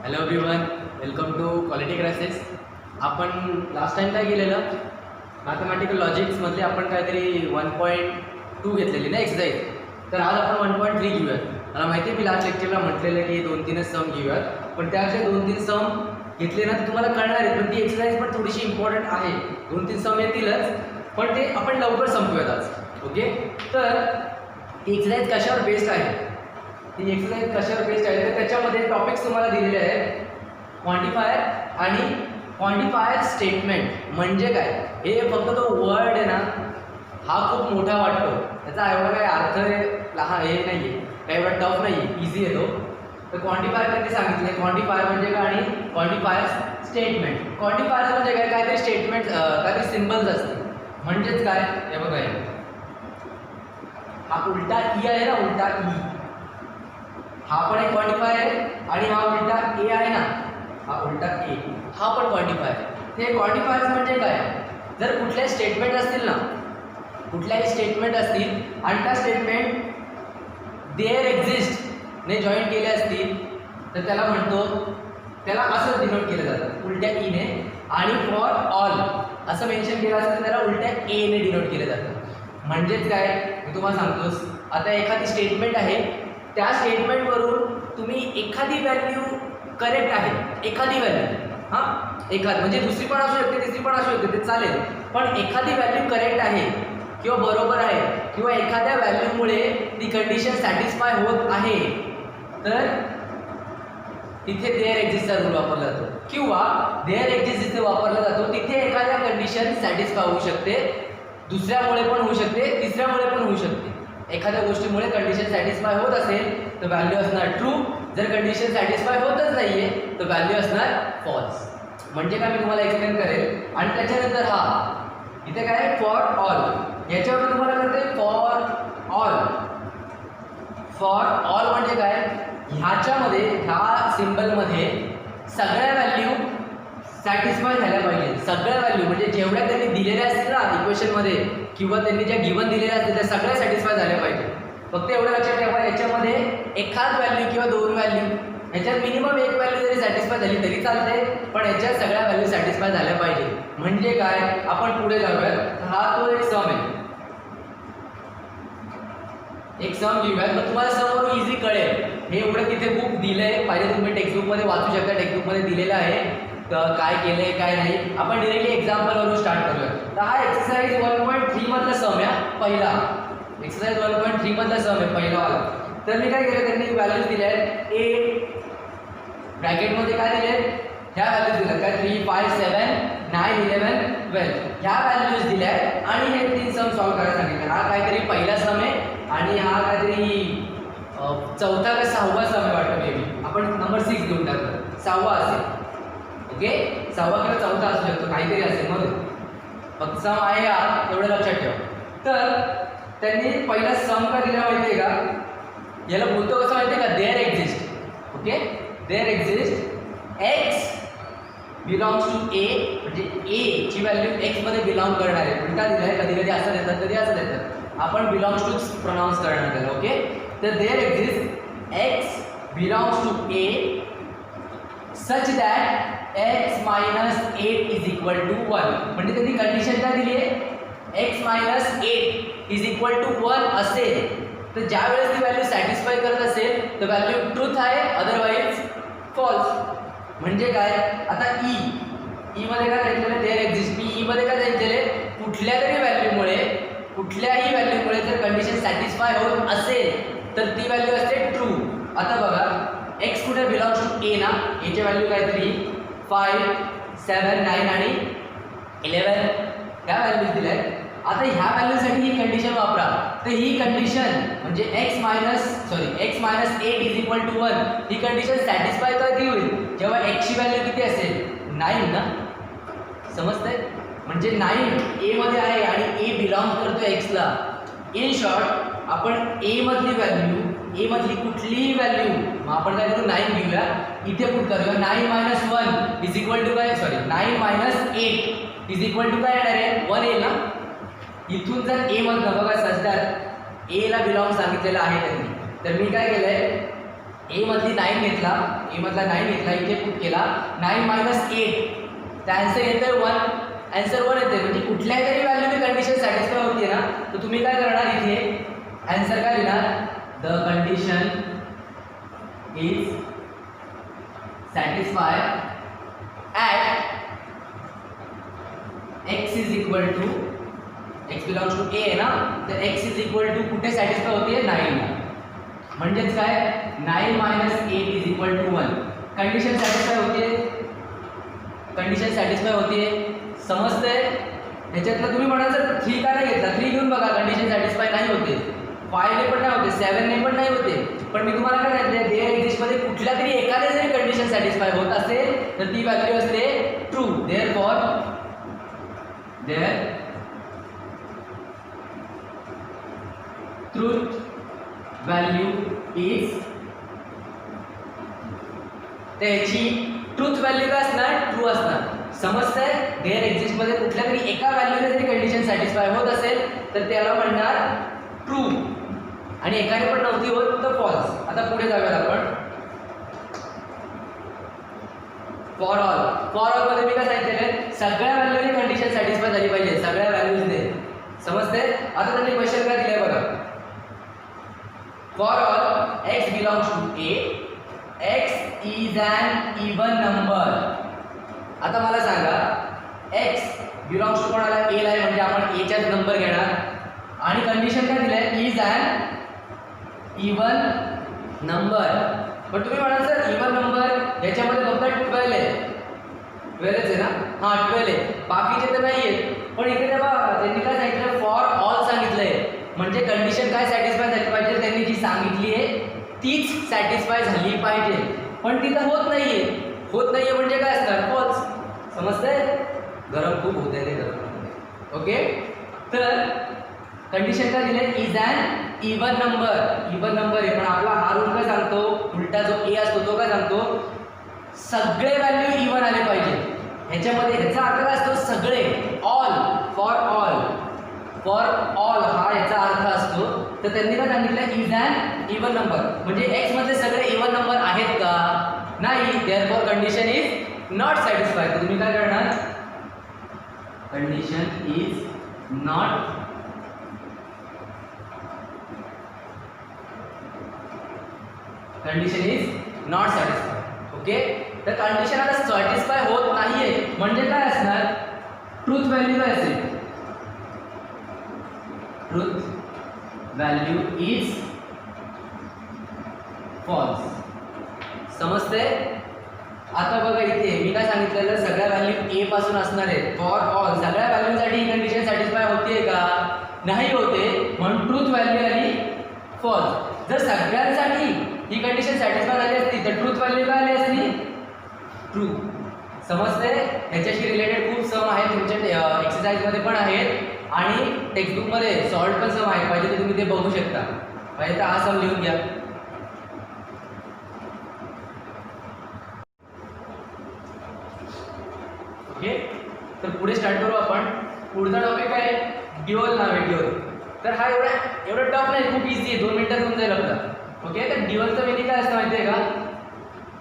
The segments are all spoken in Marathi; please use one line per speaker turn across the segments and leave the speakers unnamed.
Hello everyone, welcome to quality classes. आपण लास्ट टाइम काय केलेलं, मॅथमॅटिकल लॉजिक्समधले आपण काहीतरी 1.2 घेतलेली ना एक्सरसाइज. तर आज आपण 1.3 घेऊयात. मला माहिती आहे मी लास्ट लेक्चरला म्हटलेलं की 2-3च सम घेऊयात, पण त्याचे 2-3 सम घेतले ना तर तुम्हाला कळणार आहे. पण ती एक्सरसाइज पण थोडीशी इम्पॉर्टंट आहे. 2-3 सम येतीलच, पण ते आपण लवकर संपवूयात आज. ओके, तर ती एक्सरसाइज कशावर बेस्ड आहे, ती एक्सरसाइज कशावर बेस्ड आहे तर त्याच्यामध्ये टॉपिक्स तुम्हाला दिलेले आहेत. क्वांटिफायर आणि क्वांटिफायर स्टेटमेंट म्हणजे काय, हे फक्त तो वर्ड आहे ना हा खूप मोठा वाटतो, त्याचा एवढा काही अर्थ लहान हे नाही आहे, काही एवढा टफ नाही आहे, इझी आहे तो. तर क्वांटिफायर त्यांनी सांगितले क्वांटिफायर म्हणजे काय आणि क्वांटिफायर स्टेटमेंट. क्वांटिफायर म्हणजे काय, काहीतरी स्टेटमेंट काहीतरी सिम्बल्स असते. म्हणजेच काय, हे बघा हा उलटा ई आहे ना, उलटा ई हा पण एक क्वांटिफायर आहे आणि हा उलटा ए आहे ना, हा उलटा ए हा पण क्वांटिफायर. हे क्वांटिफायर्स म्हणजे काय, जर कुठल्याही स्टेटमेंट असतील ना, कुठल्याही स्टेटमेंट असतील आणि त्या स्टेटमेंट देअर एक्झिस्ट ने जॉईन केले असतील तर त्याला म्हणतो, त्याला असं डिनोट केलं जातं उलट्या ई ने. आणि फॉर ऑल असं मेन्शन केलं असेल तर त्याला उलट्या ए ने डिनोट केलं जातं. म्हणजेच काय, मी तुम्हाला सांगतोस, आता एखादी स्टेटमेंट आहे, त्या स्टेटमेंटवरून तुम्ही एखादी व्हॅल्यू करेक्ट आहे, एखादी व्हॅल्यू एखादी म्हणजे दुसरी पण असू शकते, तिसरी पण असू शकते, ते चालेल, पण एखादी व्हॅल्यू करेक्ट आहे किंवा बरोबर आहे किंवा एखाद्या व्हॅल्यूमुळे ती कंडिशन सॅटिस्फाय होत आहे तर तिथे देअर एक्झिस्टचा रूल वापरला जातो. किंवा देअर एक्झिस्ट जिथे वापरला जातो तिथे एखाद्या कंडिशन सॅटिस्फाय होऊ शकते, दुसऱ्यामुळे पण होऊ शकते, तिसऱ्यामुळे पण होऊ शकते. एखाद्या गोष्टीमुळे कंडिशन सॅटिस्फाय होत असेल तर व्हॅल्यू असणार ट्रू, जर कंडिशन सॅटिस्फाय होतच नाहीये तर व्हॅल्यू असणार फॉल्स. म्हणजे काय मी तुम्हाला एक्सप्लेन करेल. आणि त्याच्यानंतर हा इथे काय फॉर ऑल, याच्यावर तुम्हाला कळते फॉर ऑल. फॉर ऑल म्हणजे काय, ह्याच्यामध्ये ह्या सिम्बलमध्ये सगळ्या व्हॅल्यू सॅटिस्फाय झाल्या पाहिजे. सगळ्या व्हॅल्यू म्हणजे जेवढ्या त्यांनी दिलेल्या असतील ना इक्वेशनमध्ये किंवा त्यांनी ज्या गिवन दिलेल्या असतील त्या सगळ्या सॅटिस्फाय झाल्या पाहिजे. फक्त एवढं लक्षात ठेवा, याच्यामध्ये एखाद व्हॅल्यू किंवा दोन व्हॅल्यू, याच्यात मिनिमम एक व्हॅल्यू जरी सॅटिस्फाय झाली तरी चालते, पण याच्यात सगळ्या व्हॅल्यू सॅटिस्फाय झाल्या पाहिजे. म्हणजे काय, आपण पुढे जाऊयात. हा तो एक सम आहे, एक सम घेऊयात. मग तुम्हाला समोरून इझी कळेल. हे एवढं तिथे बुक दिलंय, पाहिजे तुम्ही टेक्स्टबुकमध्ये वाचू शकता, टेक्स्टबुकमध्ये दिलेलं आहे काय केलंय काय नाही. आपण डिरेक्टली एक्झाम्पलवरून स्टार्ट करूया. तर हा एक्सरसाइज 1.3 मधला सम आहे, पहिला एक्सरसाइज 1.3 मधला सम आहे, पहिला वाला. तर मी काय केलं, त्यांनी व्हॅल्यूज दिल्या आहेत. ए ब्रॅकेटमध्ये काय दिले, ह्या व्हॅल्यूज दिल्या काय 3, 5, 7, 9, 11, 12 ह्या व्हॅल्यूज दिल्या आहेत. आणि हे 3 सम सॉल्व्ह करायला सांगितलं. हा काहीतरी पहिला सम आहे आणि हा काहीतरी चौथा का सहावा सम आहे वाटतं, मे बी आपण नंबर 6 घेऊन टाकलं, 6वा असेल. ओके, 6वा किंवा चौथा असू शकतो, काहीतरी असेल. म्हणून फक्त सम आहे हा, एवढं लक्षात ठेवा. तर त्यांनी पहिला सम का दिला माहिती आहे का, याला बोलतो कसं माहिती आहे का, there exist. Okay, there exist x belongs to A, म्हणजे ए ची व्हॅल्यू एक्स मध्ये बिलॉंग करणार आहे. उलटा दिला आहे, कधी कधी असं देतात, कधी असं देतात, आपण बिलॉंग्स टू प्रोनाउन्स करणार त्याला. ओके, तर there exist x belongs to A such that x minus 8 is equal to 1. म्हणजे त्यांनी कंडिशन काय दिली आहे, x minus 8 is equal to 1 असेल तर ज्या वेळेस ती व्हॅल्यू सॅटिस्फाय करत असेल तर व्हॅल्यू ट्रूथ आहे, अदरवाईज फॉल्स. म्हणजे काय, आता ई मध्ये काय सांगितलेलं, देअर एक्झिस्ट. मी ई मध्ये काय सांगितलेले, कुठल्या तरी व्हॅल्यूमुळे, कुठल्याही व्हॅल्यूमुळे जर कंडिशन सॅटिस्फाय होत असेल तर ती व्हॅल्यू असते ट्रू. आता बघा, एक्स कुठे बिलॉंग्स टू ए ना, एची व्हॅल्यू काहीतरी 5, 7, 9 आणि 11 ह्या व्हॅल्यूज दिल्या आहेत. आता ह्या व्हॅल्यूसाठी ही कंडिशन वापरा. तर ही कंडिशन म्हणजे x minus 8 is equal to 1 ही कंडिशन सॅटिस्फाय कधी होईल, जेव्हा एक्सची व्हॅल्यू किती असेल, 9 ना. समजतंय, म्हणजे 9 ए मध्ये आहे आणि ए बिलॉंग करतो एक्सला. इन शॉर्ट आपण ए मधली व्हॅल्यू, ए मधली कुठलीही व्हॅल्यू, मग आपण काय करू, 9 घेऊया, इथे पुट करूया. 9 मायनस 1 इज इक्वल टू काय, 9 मायनस 8 इज इक्वल टू काय येणार आहे, 1 येईल ना. इथून जर ए मधनं बघा, सजदार ए ला बिलॉंग सांगितलेलं आहे त्यांनी, तर मी काय केलंय, ए मधली 9 घेतला, ए मधला 9 घेतला, इथे पुट केला, 9 मायनस 8, तर आन्सर येतोय 1, आन्सर 1 येते. म्हणजे कुठल्याही तरी व्हॅल्यूची कंडिशन सॅटिस्फाय होते ना, तर तुम्ही काय करणार इथे आन्सर काय लिहिणार, the condition is satisfy at x is equal to, x belongs to A आहे ना, तर x इज इक्वल टू कुठे सॅटिस्फाय होते 9 ला. म्हणजेच काय 9 minus 8 is equal to 1. Condition satisfy होते, कंडिशन सॅटिस्फाय होते, समजतंय. ह्याच्यातलं तुम्ही म्हणाल तर 3 का नाही घेतला, 3 घेऊन बघा, कंडिशन सॅटिस्फाय नाही होते, 5 ने पण नाही होते, 7 ने पण नाही होते. पण मी तुम्हाला काय सांगितलं, देअर एक्झिस्ट मध्ये कुठल्या तरी एकाने जरी कंडिशन सॅटिस्फाय होत असेल तर ती व्हॅल्यू असते true. Therefore truth value is, त्याची ट्रूथ व्हॅल्यू काय असणार, ट्रू असणार. समजतंय. देअर एक्झिस्ट मध्ये कुठल्या तरी एका व्हॅल्यूने जरी कंडिशन सॅटिस्फाय होत असेल तर त्याला म्हणणार ट्रू, आणि एकाने पण नव्हती होत तर फॉल्स. आता पुढे जाऊयात आपण. फॉर ऑल मध्ये मी काय सांगितलेलं, सगळ्या व्हॅल्यूने कंडिशन सॅटिस्फाय झाली पाहिजे, सगळ्या व्हॅल्यूजने. समजते. आता त्यांनी क्वेश्चन काय दिलाय बघा, for all x belongs to A, x is an even number. आता मला सांगा x बिलॉंग्स टू कोणाला, ए ला आहे, म्हणजे आपण ए चाच नंबर घेणार, आणि कंडिशन काय दिलंय, इज ॲन इवन नंबर. पण तुम्ही म्हणाल सर इवन नंबर याच्यामध्ये फक्त 12 आहे, 12च आहे ना, हां 12 आहे, बाकीचे तर नाही आहेत. पण इथे तेव्हा त्यांनी काय सांगितलं, फॉर ऑल सांगितलंय, म्हणजे कंडिशन काय सॅटिस्फाय झाली पाहिजे, त्यांनी जी सांगितली आहे तीच सॅटिस्फाय झाली पाहिजे. पण तिथं होत नाहीये, होत नाहीये म्हणजे काय असणार, फॉल्स. समजतंय. गरम खूप होत आहे ते गरम. ओके, तर कंडिशन काय दिले, is an even number. Even number आहे, पण आपला हा रूल काय सांगतो, उलटा जो ए असतो तो काय सांगतो, सगळे व्हॅल्यू इवन आले पाहिजे. ह्याच्यामध्ये ह्याचा अर्थ काय असतो, सगळे, all, for all. For all हा याचा अर्थ असतो. तर त्यांनी काय सांगितलं, इज ॲन इवन नंबर, म्हणजे एक्स मध्ये सगळे इवन नंबर आहेत का, नाही. Therefore condition is not satisfy. तर तुम्ही काय करणार, condition is not condition is not satisfy. Okay, तर कंडिशन आता सॅटिस्फाय होत नाहीये म्हणजे काय असणार, ट्रूथ व्हॅल्यू काय असेल, ट्रूथ व्हॅल्यू इज फॉल्स. समजते. आता बघा इथे मी काय सांगितलेलं, सगळ्या व्हॅल्यू ए पासून असणार आहेत. फॉर ऑल सगळ्या व्हॅल्यूसाठी ही कंडिशन सॅटिस्फाय होते का, नाही होते, म्हणून ट्रूथ व्हॅल्यू आली फॉल्स. जर सगळ्यांसाठी ही कंडिशन सॅटिस्फाय झाली असती तर ट्रूथ व्हॅल्यू काय आली असती, ट्रू. समजते. ह्याच्याशी रिलेटेड खूप सम आहेत तुमच्या एक्सरसाइजमध्ये पण आहेत, आणि टेक्स्टबुकमध्ये सॉल्व पण सम आहेत, पाहिजे तर तुम्ही ते बघू शकता. पाहिजे तर हा सम लिहून घ्या. ओके, तर पुढे स्टार्ट करू आपण. पुढचा टॉपिक आहे ड्युअल नाव आहे, ड्युअल. तर हा एवढा टफ नाही, खूप इझी आहे, 2 मिनिटात होऊन जाईल आपला. ओके, तर ड्युअलचं मिनिंग काय असतं माहिती आहे का,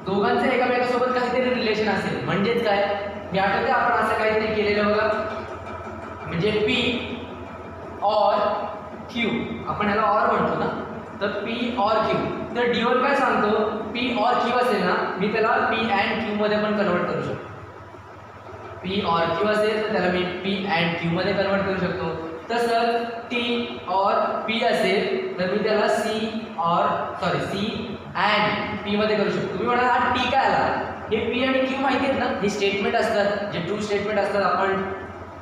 दोघांचं एकामेकासोबत काहीतरी रिलेशन असेल. म्हणजेच काय, मी आठवते आपण असं काहीतरी केलेलं बघा, म्हणजे पी ऑर क्यू, आपण ह्याला ऑर म्हणतो ना, तर पी ऑर क्यू. तर ड्युअल काय सांगतो, पी ऑर क्यू असेल ना, मी त्याला पी अँड क्यू मध्ये पण कन्वर्ट करू शकतो. पी ऑर क्यू असेल तर त्याला मी पी अँड क्यू मध्ये कन्वर्ट करू शकतो. तसं टी ऑर पी असेल तर मी त्याला सी अँड पी मध्ये करू शकतो. तुम्ही म्हणाल हा टी काय आला, हे पी आणि क्यू माहिती आहेत ना, हे स्टेटमेंट असतात, जे ट्रू स्टेटमेंट असतात. आपण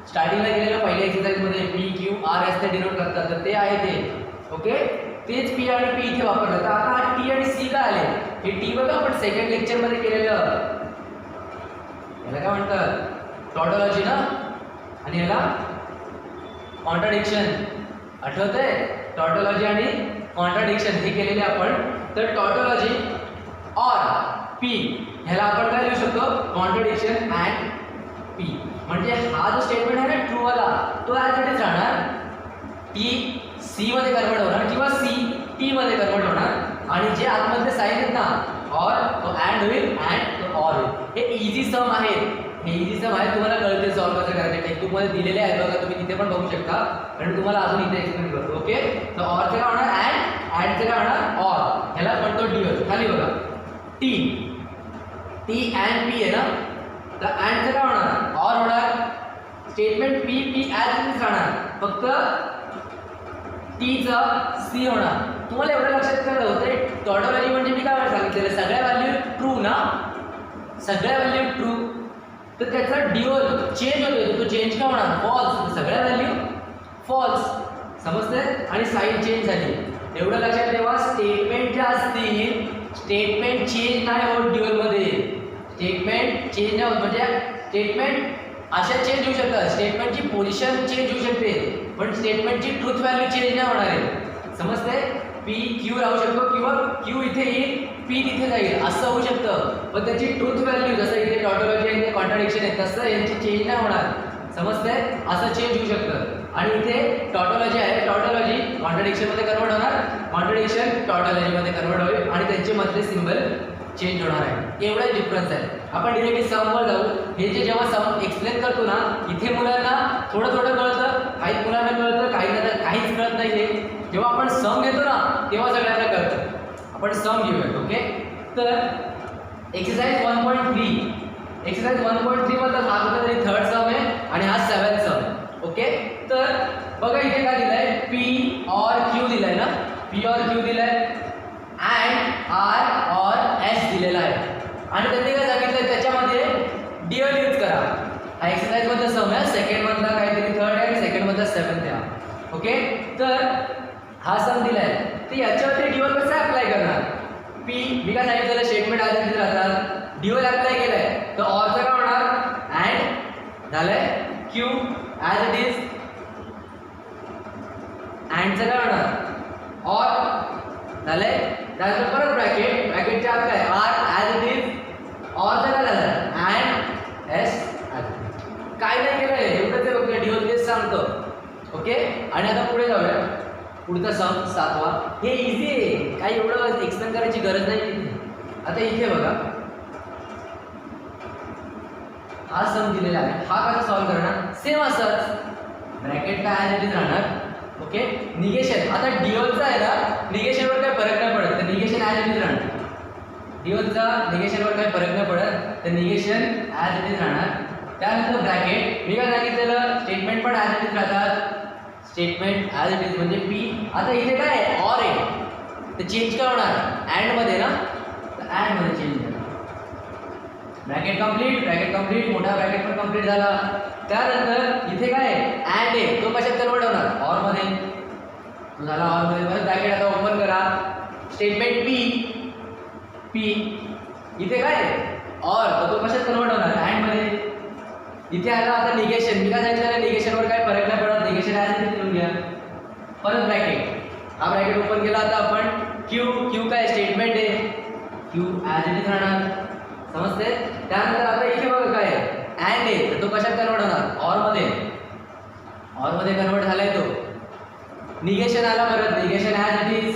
स्टार्टिंगला गेलेल्या पहिल्या एक्सरसाइजमध्ये पी क्यू आर एस ते डिनोट करतात, तर ते आहे ते. ओके, तेच पी आणि पी इथे वापरलं. तर आता हा टी आणि सी काय आले, हे टी बघा आपण सेकंड लेक्चरमध्ये केलेलं, याला काय म्हणतात, टॉटॉलॉजी ना, आणि याला कॉन्ट्राडिक्शन. आठवतंय, टॉटॉलॉजी आणि कॉन्ट्राडिक्शन हे केलेले आपण. तर टॉटॉलॉजी ऑर पी ह्याला आपण काय लिहू शकतो, कॉन्ट्राडिक्शन अँड पी. म्हणजे हा जो स्टेटमेंट आहे ना ट्रू वाला, तो ॲज राहणार, टी सी मध्ये कन्वर्ट होणार किंवा सी टी मध्ये कन्वर्ट होणार, आणि जे आतमधले साईन आहेत ना और तो अँड होईल अँड तो ऑर होईल. हे इझी सम आहेत, हे इझी सम आहे, तुम्हाला कळते सॉल्व कसं करायचं. टेक्स्टबुकमध्ये दिलेले आहेत बघा, तुम्ही तिथे पण बघू शकता आणि तुम्हाला अजून इथे एक्सप्लेन करतो. ओके, तर ऑरचं काय होणार अँड, अँडचं काय होणार ऑर. ह्याला म्हणतो ड्युअल. खाली बघा टी, टी अँड पी आहे ना, तर अँडचं काय होणार ऑर होणार. Statement P P as it is राहणार, फक्त टीचं सी होणार. तुम्हाला एवढं लक्षात करायला होतं टॉटोलॉजी म्हणजे मी काय सांगितलेलं सगळ्या व्हॅल्यू ट्रू ना, सगळ्या व्हॅल्यू ट्रू, तर त्याचा ड्युअल चेंज होतो, तो चेंज का होणार फॉल्स. सगळ्या व्हॅल्यू फॉल्स, समजते. आणि साईन चेंज झाली एवढं लक्षात ठेवा. स्टेटमेंट ज्या असतील स्टेटमेंट चेंज नाही होत ड्युअलमध्ये, स्टेटमेंट चेंज नाही होत. म्हणजे स्टेटमेंट अशा चेंज होऊ शकतात, स्टेटमेंटची पोझिशन चेंज होऊ शकते पण स्टेटमेंटची ट्रूथ व्हॅल्यू चेंज नाही होणार आहे, समजते. पी क्यू राहू शकतो किंवा क्यू इथे येईल पी तिथे जाईल असं होऊ शकतं, पण त्याची ट्रूथ व्हॅल्यू जसं इथे टॉटोलॉजी आहे कॉन्ट्राडिक्शन आहे तसं यांची चेंज नाही होणार, समजते. असं चेंज होऊ शकतं. आणि इथे टॉटोलॉजी आहे, टॉटोलॉजी कॉन्ट्राडिक्शनमध्ये कन्वर्ट होणार, कॉन्ट्राडिक्शन टॉटोलॉजीमध्ये कन्वर्ट होईल आणि त्यांचे मधले सिम्बल चेंज होणार आहे. एवढा डिफरन्स आहे. आपण डिरेक्टली समवर जाऊ. हे जे जेव्हा सम एक्सप्लेन करतो ना, इथे मुलांना थोडं थोडं कळतं, काही मुलांना कळतं, काहीच कळत नाही. हे जेव्हा आपण सम घेतो ना तेव्हा सगळ्यांना कळतं. आपण सम घेऊयात. ओके, तर एक्सरसाइज 1.3, एक्सरसाइज 1.3 मधला हा कुठला तरी थर्ड सम आहे आणि हा 7th सम. ओके, तर बघा इथे काय दिलंय पी और क्यू दिलाय ना, पी और क्यू दिलाय अँड आर और एस दिलेला आहे आणि त्यांनी काय सांगितलं त्याच्यामध्ये ड्युअल यूज करा. हा एक्सरसाइज मधला सम आहे, सेकंड मधला काहीतरी थर्ड आहे आणि सेकंड मधला 7th आहे. ओके, तर हा सम दिलाय तर याच्यावरती ड्युअल कसं अप्लाय करणार. पी मी काय सांगितलं स्टेटमेंट ॲज इट इज राहतात, ड्युअल अप्लाय केलाय तर ऑरचं काय होणार अँड झालंय, क्यू ॲज इट इज, अँडचं काय होणार ऑर झालंय, त्यानंतर परत ब्रॅकेट, ब्रॅकेटच्या आत काय आर ॲज इट इज, ऑरचं काय झालं and S as it is. काय नाही केलंय एवढंच आहे बघ, ड्युअल केस सांगतो. ओके, आणि आता पुढे जाऊया. पुढचा सम 7वा. हे इझी आहे, काही एवढं एक्सप्लेन करायची गरज नाही तिथे. आता इथे बघा हा सम दिलेला आहे, हा कसा सॉल्व्ह करणार सेम असंच, ब्रॅकेटला ॲज इट इज राहणार. ओके, निगेशन आता ड्युअलचा आहे ना, निगेशनवर काही फरक नाही पडत तर निगेशन ॲज इट इज राहणार. ड्युअलचा निगेशनवर काही फरक नाही पडत तर निगेशन ॲज इट इज राहणार. त्यानंतर ब्रॅकेट मी काय सांगितलेलं स्टेटमेंट पण ॲज इट इज राहतात, स्टेटमेंट ॲज इट इज म्हणजे पी. आता इथे काय आहे ऑर आहे तर चेंज काय होणार अँडमध्ये ना, तर अँडमध्ये चेंज होणार. ब्रॅकेट कंप्लीट, मोठा ब्रॅकेट पण कंप्लीट झाला. त्यानंतर इथे काय आहे अँड आहे तो कशात कन्वर्ट होणार ऑरमध्ये, तो झाला ऑरमध्ये. परत ब्रॅकेट आता ओपन करा, स्टेटमेंट पी पी, इथे काय ऑर तो कशात कन्वर्ट होणार अँडमध्ये. इथे आला आता निगेशन, मी काय सांगितलं निगेशनवर काय फरक नाही पडत, निगेशन ॲज इट इज लिहून घ्या. परत ब्रॅकेट, हा ब्रॅकेट ओपन केला आता आपण क्यू काय स्टेटमेंट आहे, क्यू ॲज इट इज राहणार, समजते. त्यानंतर आता इथे बघा काय अँड आहे तर तो कशात कन्वर्ट होणार ऑरमध्ये, ऑरमध्ये कन्वर्ट झालाय तो. निगेशन आला परत, negation as it is,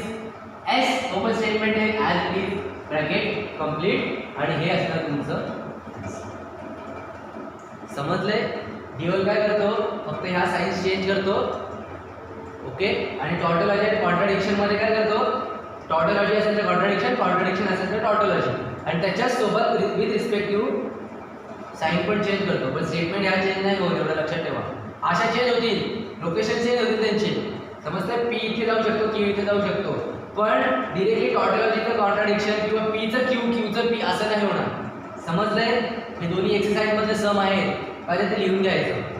as open statement आहे as it is, bracket complete आणि हे असतं तुमचं. समजले. ड्युअल काय करतो फक्त ह्या साईन्स चेंज करतो. ओके, आणि टॉटोलॉजी आणि कॉन्ट्राडिक्शनमध्ये काय करतो, टॉटोलॉजी असेल तर कॉन्ट्राडिक्शन, कॉन्ट्राडिक्शन असेल तर टॉटोलॉजी आणि त्याच्यासोबत विथ रिस्पेक्टिव्ह साईन पण चेंज करतो. पण स्टेटमेंट ह्या चेंज नाही होत एवढं लक्षात ठेवा. अशा चेंज होतील, लोकेशन चेंज होतील त्यांचे, समजतं. पी इथे जाऊ शकतो, क्यू इथे जाऊ शकतो, पण डिरेक्टली टॉटोलॉजीचं कॉन्ट्राडिक्शन किंवा पीचं क्यू क्यूचं पी असं नाही होणार. समजलंय. हे दोन्ही एक्सरसाइजमध्ये सम आहेत, पाहिजे ते लिहून घ्यायचं.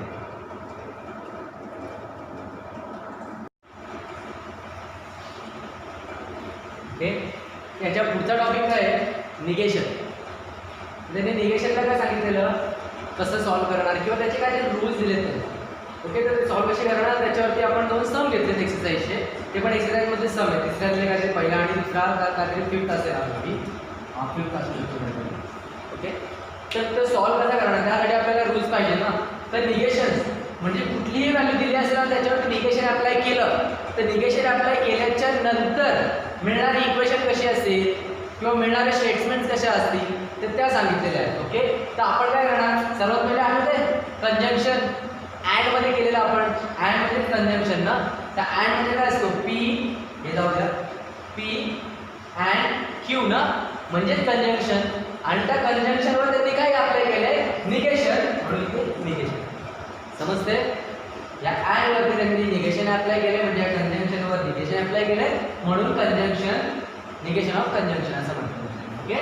ओके, याच्या पुढचा टॉपिक काय आहे निगेशन. त्याने निगेशनला काय सांगितलेलं कसं सॉल्व्ह करणार किंवा त्याचे काय रूल्स दिलेत ते. ओके, तर ते सॉल्व्ह कसे करणार त्याच्यावरती आपण 2 सम घेतलेत एक्सरसाइजचे, ते पण एक्सरसाइजमध्ये सम आहे. तिसऱ्यातले काय ते पहिला आणि दुसरा काहीतरी 5th असेल आम्ही 5th असू शकतो. ओके, तर तो सॉल्व्ह कसा करणार त्यासाठी आपल्याला रूल्स पाहिजे ना. तर निगेशन म्हणजे कुठलीही व्हॅल्यू दिली असेल ना त्याच्यावरती निगेशन अप्लाय केलं तर निगेशन अप्लाय केल्याच्या नंतर मिळणारी इक्वेशन कशी असते असतील किंवा मिळणारे स्टेटमेंट्स कशा असतील तर त्या सांगितलेल्या आहेत. ओके, तर आपण काय करणार, सर्वात पहिले आठवते कंजंक्शन ॲड मध्ये केलेलं आपण. ॲड म्हणजे कंजंक्शन ना, त्या ॲड मध्ये काय असतो, पी, हे जाऊ द्या, पी अँड क्यू ना, म्हणजेच कंजंक्शन. आणि त्या कंजंक्शनवर त्यांनी काय अप्लाय केलंय, निगेशन, म्हणून इथे निगेशन. समजते, या ॲड वरती त्यांनी निगेशन अप्लाय केले, म्हणजे या कंजंक्शनवर निगेशन अप्लाय केले, म्हणून कंजंक्शन, निगेशन ऑफ कंजंक्शन असं म्हणतो. ओके,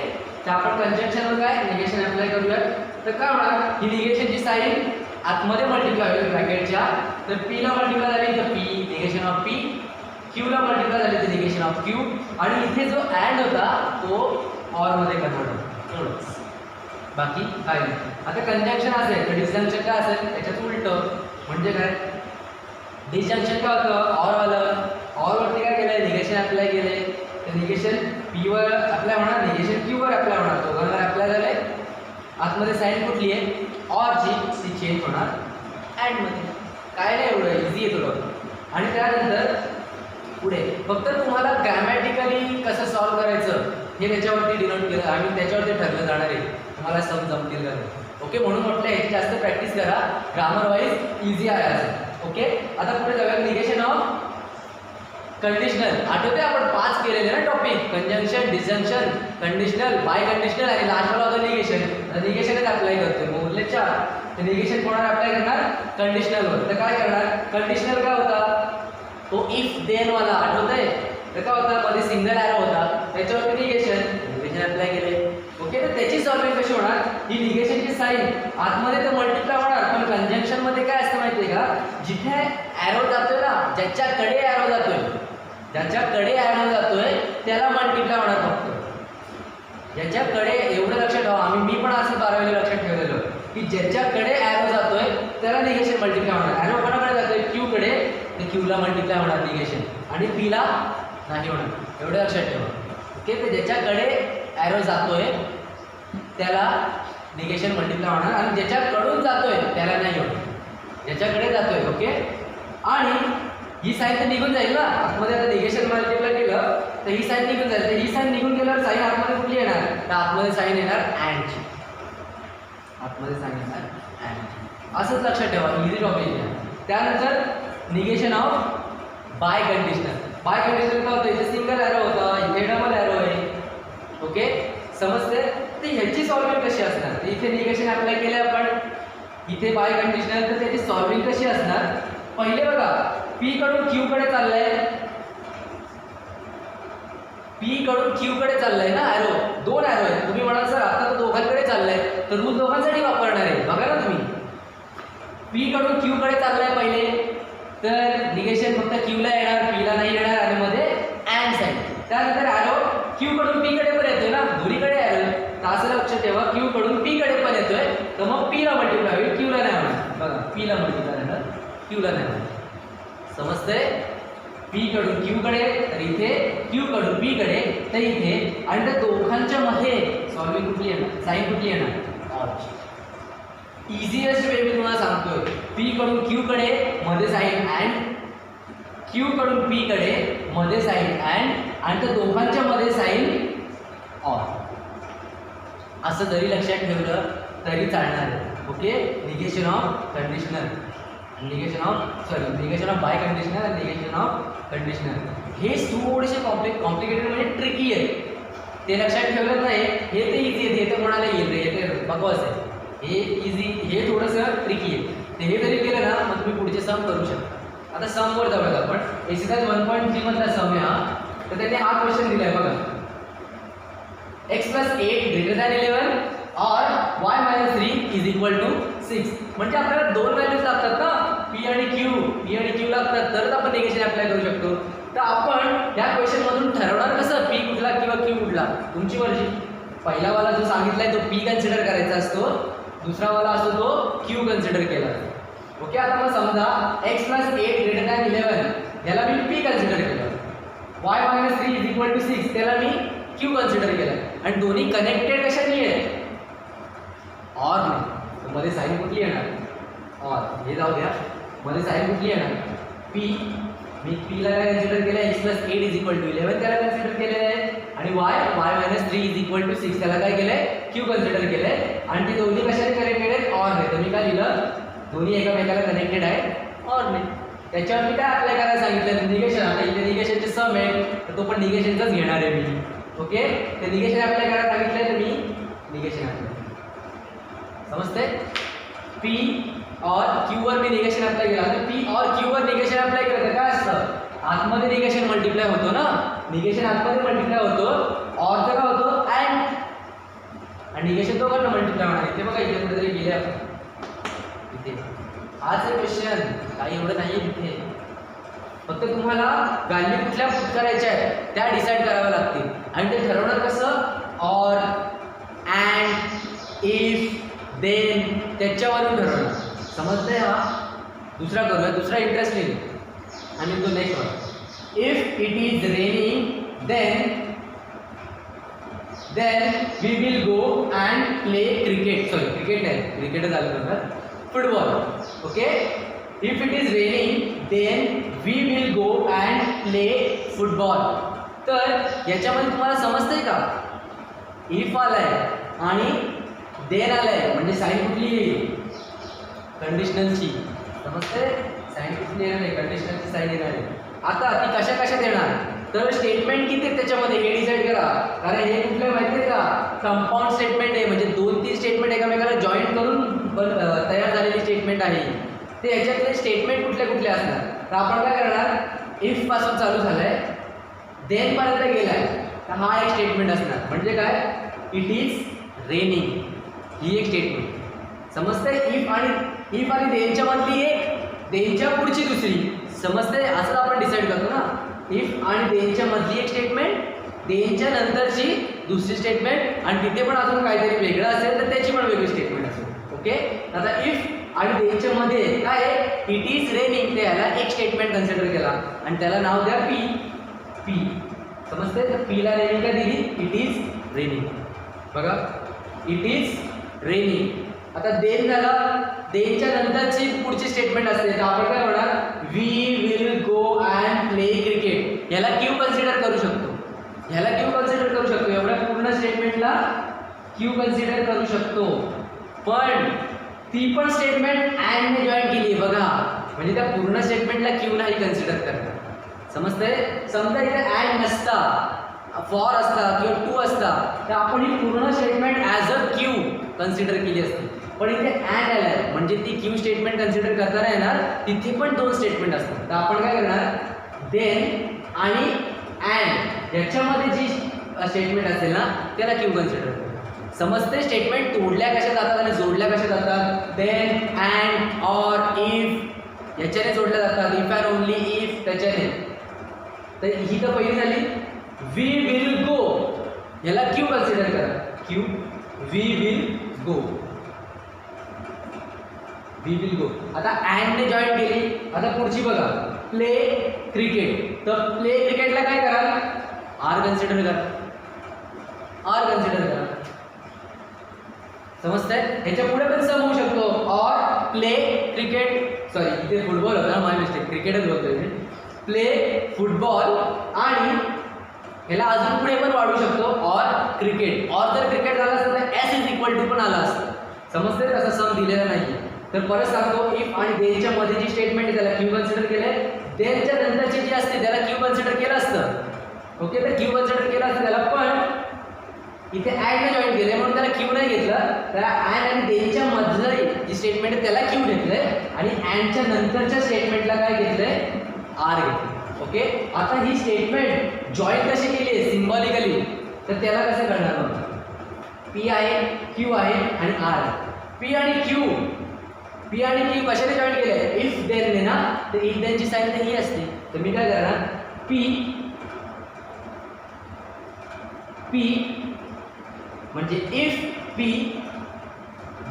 तर आपण कंजंक्शनवर काय निगेशन अप्लाय करूया. तर काय होणार, ही निगेशनची साईन आतमध्ये मल्टिप्लाय होईल ब्रॅकेटच्या. तर पी ला मल्टिप्लाय झाली तर P, negation of P. Q ला मल्टिप्लाय झाली तर निगेशन ऑफ क्यू. आणि इथे जो ॲड होता तो ऑर मध्ये कन्वर्ट होतो, एवढंच, बाकी काय नाही. आता कंजंक्शन असेल तर डिसजंक्शन काय असेल, त्याच्यात उलटं. म्हणजे काय, डिसजंक्शन काय होतं, ऑर आलं, ऑर वरती काय केलंय, निगेशन अप्लाय केले. तर निगेशन पी वर अप्लाय होणार, निगेशन क्यू वर अप्लाय होणार, दोघांवर अप्लाय झाले. आतमध्ये साईन कुठली आहे, ऑरची, ती चेंज होणार ॲडमध्ये. काय नाही, एवढं इझी आहे थोडं. आणि त्यानंतर पुढे फक्त तुम्हाला ग्रॅमॅटिकली कसं सॉल्व करायचं हे त्याच्यावरती डिनोट केलं, आणि त्याच्यावरती ठरलं जाणार आहे तुम्हाला सम जमतील का. ओके, म्हणून म्हटलं याची जास्त प्रॅक्टिस करा, ग्रामर वाईज इझी आहे असं. ओके, आता पुढे जाऊया, निगेशन ऑफ कंडिशनल. आठवते आपण 5 केलेले ना topic, conjunction, disjunction, conditional, biconditional आणि लास्टला होतं निगेशन. निगेशनच अप्लाय करतोय, मग उरले 4. तर निगेशन कोणाला अप्लाय करणार, कंडिशनलवर. तर काय करणार, कंडिशनल काय होता, तो इफ देन वाला आठवतंय. तर काय होता, मध्ये सिंगल ॲरो होता, त्याच्यावरती निगेशन अप्लाय केले. ओके, तर त्याची सॉल्विंग कशी होणार, ही निगेशनची साईन आतमध्ये तर मल्टिप्लाय होणार, पण कंजंक्शन मध्ये काय असतं माहिती आहे का, जिथे ॲरो जातोय ना, ज्याच्याकडे ॲरो जातोय, ज्याच्याकडे ॲरो जातोय त्याला मल्टिप्लाय होणार फक्त. ज्याच्याकडे, एवढं लक्षात ठेवा, मी पण असं 12वीला लक्षात ठेवलेलं की ज्याच्याकडे ॲरो जातोय त्याला निगेशन मल्टिप्लाय होणार. ॲरो कोणाकडे जातोय, क्यू कडे, तर क्यूला मल्टिप्लाय होणार निगेशन, आणि पीला नाही होणार, एवढं लक्षात ठेवा. ओके, तर ज्याच्याकडे ॲरो जातोय त्याला निगेशन मल्टिप्लाय होणार, आणि ज्याच्याकडून जातोय त्याला नाही होणार, ज्याच्याकडे जातोय. ओके, आणि ही साईन तर निघून जाईल ना आतमध्ये. आता निगेशन मल्टिप्लाय केलं तर ही साईन निघून जाईल, तर ही साईन निघून गेल्यावर साईन आतमध्ये कुठली येणार, तर आतमध्ये साईन येणार अँडची, आतमध्ये साईन येणार अँडची. असंच लक्षात ठेवा, इझी टॉपिक आहे. त्यानंतर negation of biconditional. Biconditional काय होतं, इथे सिंगल ॲरो होता, इथे डबल ॲरो आहे. ओके, समजते. तर ह्याची सॉल्विंग कशी असणार, तर इथे निगेशन अप्लाय केले आपण, इथे बाय कंडिशनल, तर त्याची सॉल्विंग कशी असणार. पहिले बघा, पी कडून क्यू कडे चाललंय, पी कडून क्यू कडे चाललंय ना ॲरो, 2 ॲरो आहेत. तुम्ही म्हणाल सर आता तर दोघांकडे चाललंय, तर रूल दोघांसाठी वापरणार आहे. बघा ना तुम्ही, पी कडून क्यू कडे चाललंय पहिले, तर निगेशन फक्त क्यूला येणार, पीला नाही येणार, आणि मध्ये अँड साईन. त्यानंतर ॲरो क्यू कडून पी कडे पण येतोय ना, दोन्हीकडे ॲरो, तर असं लक्षात ठेवा, क्यू कडून पी कडे पण येतोय, तर मग पीला मल्टिप्लाय होईल, क्यूला नाही होणार. बघा, पीला मल्टिप्लाय होणार, क्यूला नाही होणार. समजतंय, पी कडून क्यू कडे, तर इथे क्यू कडून पी कडे, तर इथे, आणि त्या दोघांच्या मध्ये सॉल्विंग कुठली येणार, साईन कुठली येणार, ऑरची. इझिएस्ट वे मी तुम्हाला सांगतोय, पी कडून क्यू कडे मध्ये साईन अँड, क्यू कडून पी कडे मध्ये साईन अँड, आणि त्या दोघांच्या मध्ये साईन ऑर. असं जरी लक्षात ठेवलं तरी चालणार आहे. Okay, negation of conditional, negation of biconditional आणि निगेशन ऑफ कंडिशनल. हे थोडेसे कॉम्प्लिकेटेड म्हणजे ट्रिकी आहे, ते लक्षात ठेवलं नाही. हे ते इझी आहे, हे तर कोणाला येईल रे, हे ते बकवास आहे. हे इझी, हे थोडंसं ट्रिकी आहे. ते हे जरी केलं ना, मग तुम्ही पुढचे सम करू शकता. आता समवर जाऊयात आपण. एक्सरसाइज 1.3 मधला सम आहे हा. तर त्यांनी हा क्वेश्चन दिलाय बघा, x + 8 > 11 और y - 3 = 6. म्हणजे आपल्याला 2 व्हॅल्यूज लागतात ना, p आणि q लागतात, तरच आपण निगेशन अप्लाय करू शकतो. तर आपण या क्वेश्चन मधून ठरवणार कसं, p कुठला किंवा q कुठला, तुमची मर्जी. पहिला वाला जो सांगितलाय तो p कन्सिडर करायचा असतो, दुसरा वाला असतो तो q कन्सिडर केला. ओके, आता मग समजा x + 8 > 11 याला मी p कन्सिडर केलं, y - 3 = 6 त्याला मी q कन्सिडर केलं, आणि दोन्ही कनेक्टेड कशाने आहेत, ऑर ने. मध्ये साईन कुठली येणार, ऑर. हे जाऊ द्या, मध्ये साईन कुठली येणार, p मी पी ला काय कन्सिडर केलं x + 8 = 11 त्याला कन्सिडर केलेलं आहे आणि y - 3 = 6 त्याला काय केलंय q कन्सिडर केलंय आणि ते दोन्ही कशाने कनेक्टेड आहेत ऑर ने. तर मी काय लिहिलं दोन्ही एकमेकाला कनेक्टेड आहेत ऑर ने. त्याच्यावर मी काय अप्लाय करायला सांगितलं निगेशन. आता इथे निगेशनचे सम आहे तर तो पण निगेशनचाच घेणार आहे मी. ओके ते निगेशन अप्लाय करायला सांगितलंय तर मी निगेशन अप्लाय समजते. P और Q वर मी निगेशन अप्लाय केला तर P और Q वर निगेशन अप्लाय केलं तर काय असतं आतमध्ये निगेशन मल्टिप्लाय होतो ना. निगेशन आतमध्ये मल्टिप्लाय होतो ऑरचं काय होतो अँड आणि निगेशन दोघांना मल्टिप्लाय होणार. इथे बघा इथे कुठेतरी गेले आपण इथे. आज हे क्वेश्चन काही एवढं नाही इथे. फक्त तुम्हाला व्हॅल्यू कुठल्या पुट करायच्या आहेत त्या डिसाईड कराव्या लागतील आणि ते ठरवणार कसं ऑर अँड इफ देन त्याच्यावरून ठरवणार. समजतंय हा. दुसरा करूया दुसरा इंटरेस्टिंग आणि तो next one. If it is raining then we will go and play cricket. Sorry cricket नाही क्रिकेटच झालं नंतर football. Okay if it is raining then we will go and play football. तर याच्यामध्ये तुम्हाला समजतंय का इफ आलाय आणि देन आलाय म्हणजे साईन कुठली कंडिशनलची. समजते साईन कुठली येणार आहे कंडिशनलची साईन येणार आहे. आता ती कशा कशात येणार तर स्टेटमेंट किती आहेत त्याच्यामध्ये हे डिसाईड करा. कारण हे कुठले माहिती आहे का कंपाऊंड स्टेटमेंट आहे म्हणजे 2-3 स्टेटमेंट एकमेकाला जॉईन करून तयार झालेली स्टेटमेंट आहे. ते याच्यातले स्टेटमेंट कुठले कुठले असणार तर आपण काय करणार इफ पासून चालू झालाय देन पर्यंत गेलाय तर हा एक स्टेटमेंट असणार म्हणजे काय इट इज रेनिंग ही एक स्टेटमेंट. समजते इफ आणि देनच्या मधली एक देनच्या पुढची दुसरी. समजते असं आपण डिसाईड करतो ना. इफ आणि देनच्या मधली एक स्टेटमेंट देनच्या नंतरची दुसरी स्टेटमेंट आणि तिथे पण अजून काहीतरी वेगळं असेल तर त्याची पण वेगळी स्टेटमेंट असेल. ओके आता इफ आणि देनच्या मध्ये काय इट इज रेनिंग ते याला एक स्टेटमेंट कन्सिडर केला आणि त्याला नाव द्या पी. समजते तर पीला रेनिंग काय दिली इट इज रेनिंग. बघा इट इज रेनिंग. आता देन झाला देनच्या नंतरची पुढची स्टेटमेंट असते तर आपण काय म्हणणार we will go and play cricket. याला क्यू कन्सिडर करू शकतो एवढ्या पूर्ण स्टेटमेंटला क्यू कन्सिडर करू शकतो. पण ती पण स्टेटमेंट अँडने जॉईन केली बघा म्हणजे त्या पूर्ण स्टेटमेंटला क्यू नाही कन्सिडर करणार. समजतंय. समजा इथे अँड नसता फॉर असता किंवा टू असता तर आपण ही पूर्ण statement as a Q consider केली असते. पण इथे अँड आलाय म्हणजे ती क्यू स्टेटमेंट कन्सिडर करताना येणार तिथे पण 2 स्टेटमेंट असतात. तर आपण काय करणार देन आणि अँड याच्यामध्ये जी स्टेटमेंट असेल ना त्याला क्यू कन्सिडर करणार. समजते स्टेटमेंट तोडल्या कशा जातात आणि जोडल्या कशा जातात. देन अँड ऑर इफ याच्याने जोडल्या जातात. इफ अँड ओनली इफ त्याच्याने. तर ही तर पहिली झाली. वी विल गो याला क्यू कन्सिडर करा क्यू वी विल गो. आता अँडने जॉईन केली. आता पुढची बघा प्ले क्रिकेट. तर प्ले क्रिकेटला काय कराल आर कन्सिडर करा. समजतंय. ह्याच्या पुढे पण सम होऊ शकतो ऑर प्ले क्रिकेट. सॉरी इथे फुटबॉल होता माय मिस्टेक क्रिकेटच बोलतोय मी. प्ले फुटबॉल आणि ह्याला अजून पुढे पण वाढू शकतो ऑर क्रिकेट. ऑर जर क्रिकेट झाला असतं तर एस इज इक्वल टू पण आला असतं. समजते तसा सम दिलेला नाही. तर परत सांगतो इफ आणि देनच्या मध्ये जी स्टेटमेंट आहे त्याला क्यू कन्सिडर केलंय. देनच्या नंतरची जी असते त्याला क्यू कन्सिडर केलं असतं. ओके तर क्यू कन्सिडर केलं असतं त्याला पण इथे अँडने जॉईन केलंय म्हणून त्याला क्यू नाही घेतलं. त्याला अँड आणि देनच्या मधलं जी स्टेटमेंट आहे त्याला क्यू घेतलंय आणि अँडच्या नंतरच्या स्टेटमेंटला काय घेतलंय आर घेतलं. ओके आता ही स्टेटमेंट जॉईन कशी केली आहे सिम्बॉलिकली तर त्याला कसं करणार मग पी आहे क्यू आहे आणि आर. पी आणि क्यू कशाने जॉईन केले इफ देन ने ना. तर इफ देनची साईन तर ही असते. तर मी काय करणार पी म्हणजे इफ पी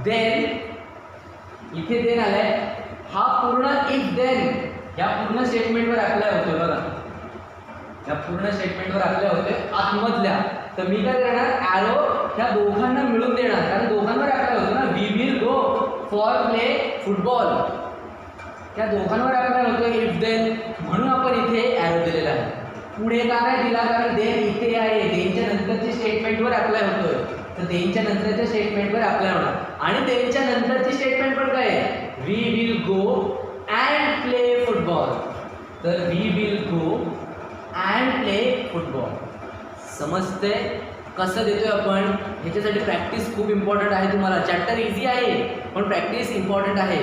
देन इथे देन आलाय हा पूर्ण इफ देन या पूर्ण स्टेटमेंटवर अप्लाय होतोय बघा. या पूर्ण स्टेटमेंटवर अप्लाय होतोय आतमधल्या. तर मी काय करणार ॲरो ह्या दोघांना मिळून देणार कारण दोघांवर अप्लाय होतो ना. We will go for play football. त्या दोघांवर अप्लाय होतो इफ देन, म्हणून आपण इथे ॲरो दिलेला आहे. पुढे का नाही दिला, कारण देन इथे आहे, देनच्या नंतरच्या स्टेटमेंटवर अप्लाय होतोय, तर देनच्या नंतरच्या स्टेटमेंटवर अप्लाय होणार. आणि देनच्या नंतरची स्टेटमेंट पण काय आहे, we will go and play football. तर we will go and play football. समजते कसं देतोय आपण, ह्याच्यासाठी प्रॅक्टिस खूप इम्पॉर्टंट आहे. तुम्हाला चॅप्टर इझी आहे पण प्रॅक्टिस इम्पॉर्टंट आहे.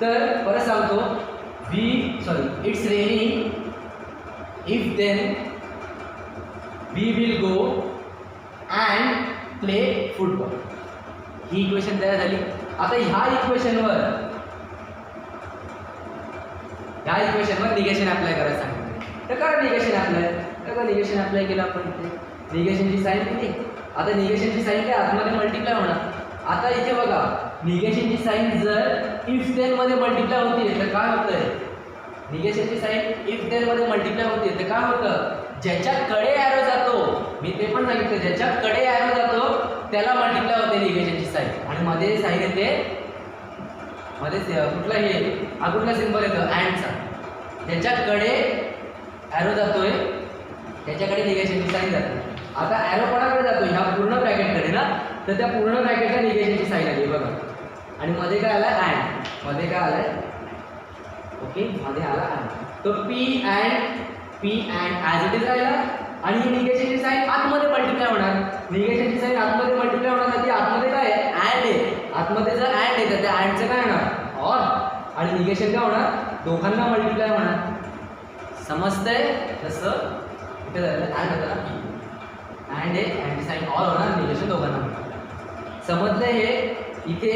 तर परत सांगतो, it's raining if then we will go and play football. ही इक्वेशन तयार झाली. आता ह्या इक्वेशनवर निगेशन अप्लाय करायला सांगितलं, तर करा निगेशन अप्लाय. तर निगेशन अप्लाय केलं आपण इथे, निगेशनची साईन किती, आता निगेशनची साईन काय आतमध्ये मल्टिप्लाय होणार. आता इथे बघा, निगेशनची साईन जर इफ देन मध्ये मल्टिप्लाय होती तर काय होतंय, निगेशनची साईन इफ देन मध्ये मल्टिप्लाय होती तर काय होतं, ज्याच्याकडे ॲरो जातो, मी ते पण सांगितलं, ज्याच्याकडे ॲरो जातो त्याला मल्टिप्लाय होते निगेशनची साईन. आणि मध्ये साईन येते, मध्ये कुठला हे कुठला सिम्बॉल येतो, अँडचा. ज्याच्याकडे ॲरो जातोय त्याच्याकडे निगेशनची साईन जाते. आता ॲरो कोणाकडे जातो, ह्या पूर्ण ब्रॅकेटकडे ना, तर त्या पूर्ण ब्रॅकेटला निगेशनची साईन आली बघा. आणि मध्ये काय आला, अँड. मध्ये काय आलाय, ओके, मध्ये आला अँड. तो P and as it is राहिला. आणि ही निगेशनची साईन आतमध्ये मल्टिप्लाय होणार. निगेशनची साईन आतमध्ये मल्टिप्लाय होणार नाही, आतमध्ये काय आहे, अँड आहे. आतमध्ये जर अँड आहे तर त्या अँडचं काय होणार, ऑर. आणि निगेशन काय होणार, दोघांना मल्टिप्लाय होणार. समजतंय जसं इथे झालं अँड होतं ना, अँड आहे, अँडची साईन ऑर होणार, निगेशन दोघांना. समजलंय हे. इथे